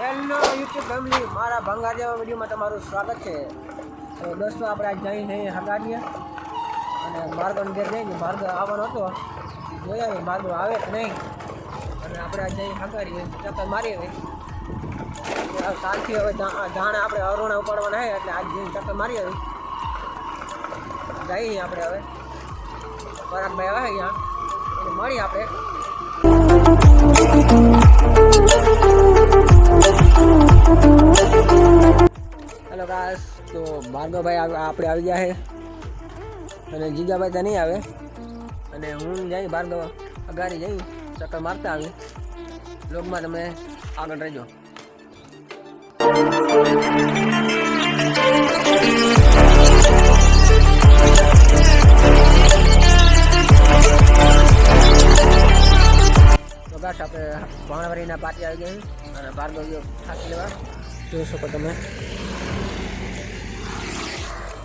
Hello YouTube family, મારા ભંગાર જેવા વિડીયોમાં તમારું સ્વાગત છે. તો દોસ્તો આપણે આજ જઈ છીએ હગારીએ અને માર્ગોને ઘેર જઈને માર્ગ આવવાનો હતો, જોયા માર્ગ આવે કે નહીં. અને આપણે આજ જઈ હગારીએ ચક્કર મારીએ હવે સાલથી હવે જાણે આપણે અરોણા ઉપાડવાના છે એટલે આજ જઈને ચક્કર મારી આવી જઈએ આપણે હવે પરાગભાઈ આવે અહીંયા એટલે મળીએ આપણે. હેલો ગાઈસ, તો ભાર્ગવભાઈ આપણે આવી ગયા છે અને જીજાભાઈ તો નહીં આવે અને હું જઈ ભાર્ગવ અગારી જઈ ચક્કર મારતા આવી. બ્લોગમાં તમે આગળ રહેજો. તો ગાઈસ આપણે ભાણવરીના પાટી આવી ગઈ અને ભાર્ગવ ખાસી લેવા જોઈ શકો તમે.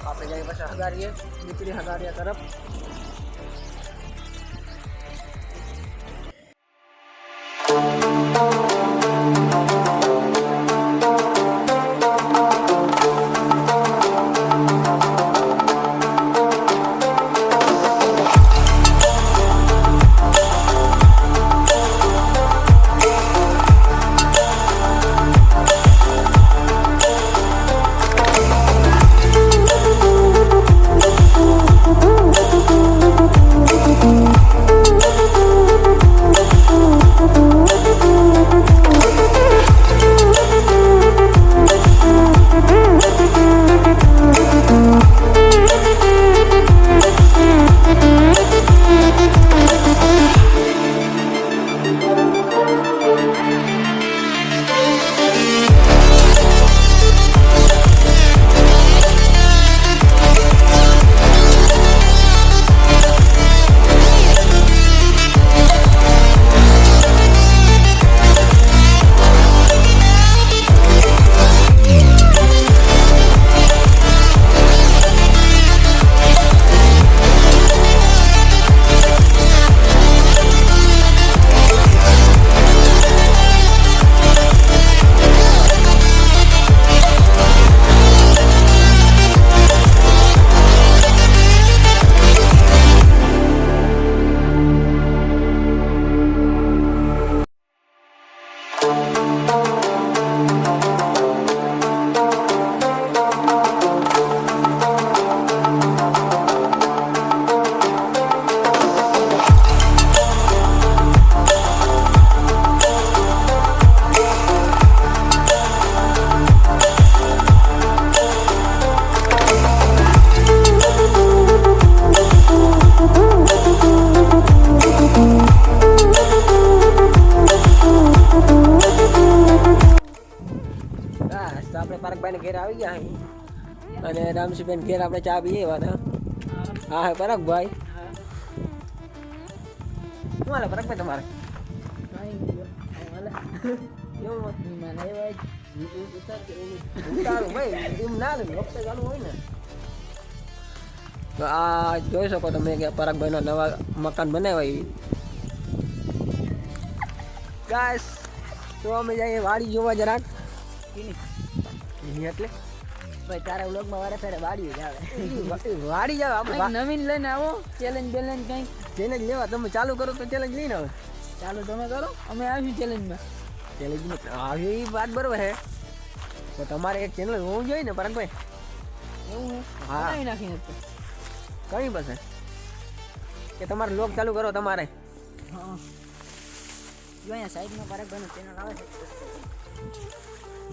આપણે જઈએ પછી હગારીએ, દીકરી હગારીયા તરફ. આપણે પરાગભાઈને ઘેર આવી ગયા અને રામસિંહભાઈ ઘેર આપણે ચા પીએ વાના. હા હે પરાગભાઈ, શું હાલે પરાગભાઈ તમારે? તો આ જોઈ શકો તમે કે પરાગભાઈના નવા મકાન બનાવ્યા. ગાઈસ, તો અમે જઈએ વાડી જોવા જરાક. એટલે ભાઈ તારા વ્લોગમાં વારે ફેરે વાડી જ આવે. વાડી જાવ આપણે નવીન લઈને આવો. ચેલેન્જ બેલેન્જ કંઈ ચેલેન્જ લેવા તમે ચાલુ કરો તો ચેલેન્જ લઈને આવે. ચાલુ તમે કરો, અમે આવીશું ચેલેન્જમાં. ચેલેન્જમાં આવી એ વાત બરોબર છે, તો તમારે એક ચેનલ હોવું જોઈએ ને પરાગભાઈ. એવું હા નાખીને કઈ પાસે કે તમારે વ્લોગ ચાલુ કરો તમારે. હા જો અહીંયા સાઈડમાં પરાગભાઈનું ચેનલ આવે છે.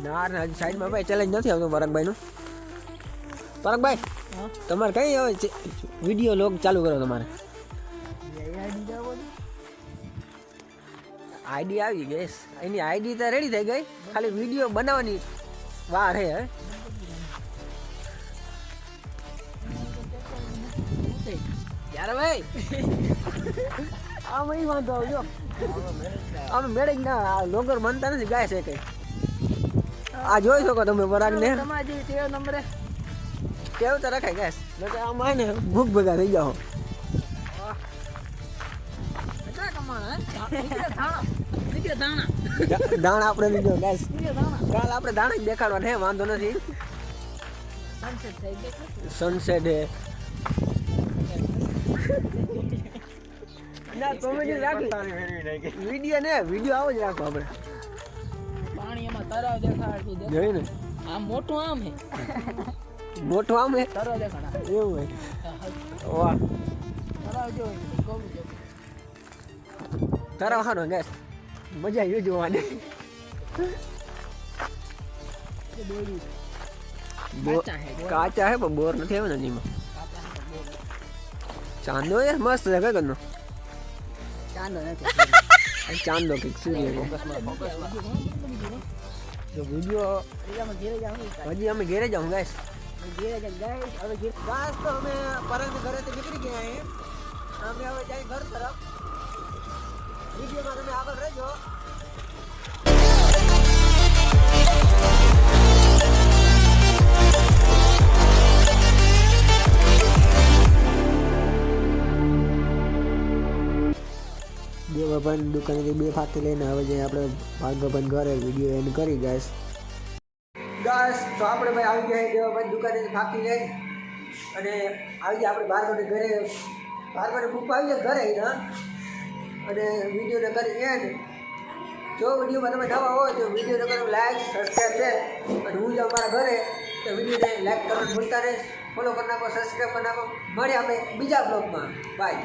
ના હજી સાઈડમાં ભાઈ ચેલેન્જ નથી આવતું પરાગભાઈનું. પરાગભાઈ તમારે કઈ હવે વિડીયો લોગ ચાલુ કરો તમારે? આઈડી આવી ગઈ, એની આઈડી તો રેડી થઈ ગઈ, ખાલી વિડીયો બનાવવાની વાર હે. યાર ભાઈ આમ વાંધો આવજો, આમ મેળે ના લોગર બનતા નથી ગાય છે કઈ. આ જોઈ શકો તમે પરાગને, કેવું તો રખાય ગેસ નકર આમાં ને ભૂખ ભેગા થઈ જાઓ. કેટલા કમાણા દાણા આપણે લીધો ગાઈસ કાલ આપણે દાણા જ દેખાડવાના હે વાંધો નથી સનસેટ હે ના કોમેડી રાખી વિડિયો આવો જ રાખો આપણે પાણી એમાં તરાવ દેખાડતું જોઈ ને આ મોટું આમ હે તરાવ દેખાડા એવું હે વાહ તરાવ જો તરાવ હારો ગાઈસ મજા આવી જોવાની કાચા હે પણ બોર નથી આવ્યો ને એમાં ચાંદો યાર મસ્ત છે કઈ કરનો ચાંદો કઈક સૂર્ય જો વિડિયો હજી અમે ઘેરે જાઉં ગાઈસ ગાઈસ તો અમે પરમ ઘરેથી નીકળી ગયા હે અમે હવે જાય ઘર તરફ વિડિયોમાં તમે આગળ રહેજો દેવાભાઈ દુકાનેથી 2 ફાકી લઈને હવે જઈએ આપણે ભાર્ગવભાઈ ઘરે વિડીયો એન્ડ કરી ગાઈસ તો આપણે ભાઈ આવી ગયા દેવાભાઈ દુકાનેથી ફાકી લઈ અને આવી ગયા આપણે ભાર્ગવભાઈ ઘરે ભાર્ગવભાઈ પપ્પા આવી ગયા ઘરે અને વિડીયોને કરી એન્ડ જો વિડીયોમાં તમે નવા હોય તો વિડીયોને કરો લાઈક સબસ્ક્રાઈબ છે અને હું જાઉં મારા ઘરે તો વિડીયોને લાઈક કરવાનું ભૂલતા નહીં ફોલો કરી નાખો સબસ્ક્રાઈબ કરી નાખો મળીએ આપણે બીજા બ્લોગમાં બાય